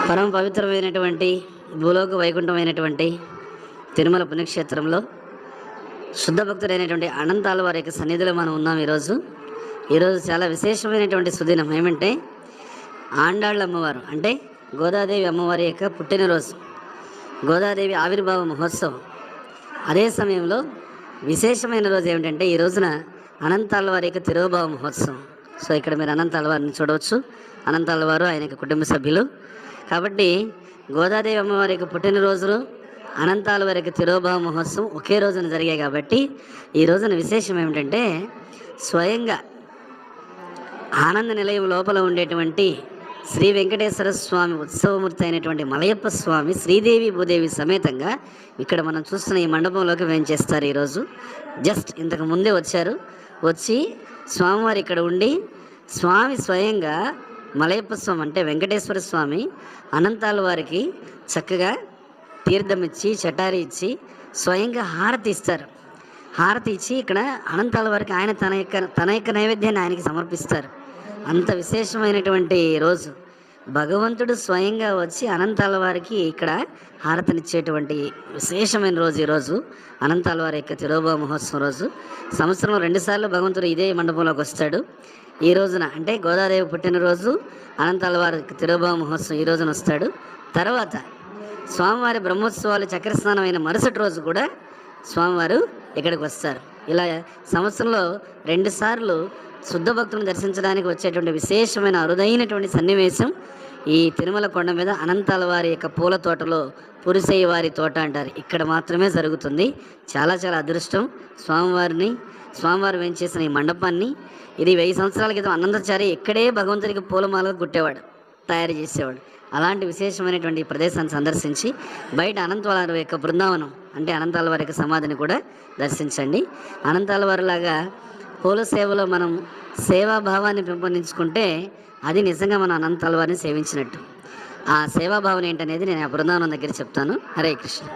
పరమ పవిత్రమైనటువంటి భూలోక వైకుంఠమైనటువంటి తిరుమల పుణ్యక్షేత్రంలో శుద్ధ భక్తుడైనటువంటి అనంతాల వారి యొక్క సన్నిధిలో మనం ఉన్నాం. ఈరోజు చాలా విశేషమైనటువంటి సుదినం. ఏమంటే ఆండాళ్ళ అమ్మవారు అంటే గోదాదేవి అమ్మవారి యొక్క పుట్టినరోజు, గోదాదేవి ఆవిర్భావ మహోత్సవం. అదే సమయంలో విశేషమైన రోజు ఏమిటంటే ఈ రోజున అనంతాల వారి యొక్క తిరోభావ మహోత్సవం. సో ఇక్కడ మీరు అనంతాల వారిని చూడవచ్చు. అనంతాల వారు ఆయన యొక్క కుటుంబ సభ్యులు కాబట్టి గోదాదేవి అమ్మవారి యొక్క పుట్టినరోజులు, అనంతాల వారి యొక్క తిరోభావ మహోత్సవం ఒకే రోజున జరిగాయి. కాబట్టి ఈ రోజున విశేషం ఏమిటంటే స్వయంగా ఆనంద నిలయం లోపల ఉండేటువంటి శ్రీ వెంకటేశ్వర స్వామి ఉత్సవమూర్తి అయినటువంటి మలయప్ప స్వామి శ్రీదేవి భూదేవి సమేతంగా ఇక్కడ మనం చూస్తున్న ఈ మండపంలోకి వేంచేస్తారు. ఈరోజు జస్ట్ ఇంతకు ముందే వచ్చి స్వామివారు ఇక్కడ ఉండి స్వామి స్వయంగా మలయప్ప స్వామి అంటే వెంకటేశ్వర స్వామి అనంతాల వారికి చక్కగా తీర్థం ఇచ్చి చటారి ఇచ్చి స్వయంగా హారతి ఇస్తారు. హారతి ఇచ్చి ఇక్కడ అనంతాల వారికి ఆయన తన యొక్క నైవేద్యాన్ని ఆయనకి సమర్పిస్తారు. అంత విశేషమైనటువంటి రోజు. భగవంతుడు స్వయంగా వచ్చి అనంతాల వారికి ఇక్కడ హారతినిచ్చేటువంటి విశేషమైన రోజు ఈరోజు అనంతాల వారి యొక్క తిరోభావ మహోత్సవం రోజు. సంవత్సరంలో 2 సార్లు భగవంతుడు ఇదే మండపంలోకి వస్తాడు. ఈ రోజున అంటే గోదాదేవి పుట్టినరోజు, అనంతాల వారి తిరోభావ మహోత్సవం ఈ రోజున వస్తాడు. తర్వాత స్వామివారి బ్రహ్మోత్సవాలు చక్రస్నానం అయిన మరుసటి రోజు కూడా స్వామివారు ఇక్కడికి వస్తారు. ఇలా సంవత్సరంలో 2 సార్లు శుద్ధ భక్తులను దర్శించడానికి వచ్చేటువంటి విశేషమైన అరుదైనటువంటి సన్నివేశం ఈ తిరుమల కొండ మీద అనంతాల వారి యొక్క పూల తోటలో పురుసయ్య వారి తోట అంటారు. ఇక్కడ మాత్రమే జరుగుతుంది. చాలా చాలా అదృష్టం. స్వామివారు వేంచేసిన ఈ మండపాన్ని ఇది 1000 సంవత్సరాల క్రితం అనంతాచారి ఇక్కడే భగవంతుడికి పూలమాలగా కుట్టేవాడు, తయారు చేసేవాడు. అలాంటి విశేషమైనటువంటి ప్రదేశాన్ని సందర్శించి బయట అనంతాల వారి యొక్క బృందావనం అంటే అనంతాల వారి యొక్క సమాధిని కూడా దర్శించండి. అనంతాల వారిలాగా పూల సేవలో మనం సేవాభావాన్ని పెంపొందించుకుంటే అది నిజంగా మనం అనంతాల వారిని సేవించినట్టు. ఆ సేవాభావం ఏంటనేది నేను ఆ బృందావనం దగ్గర చెప్తాను. హరే కృష్ణ.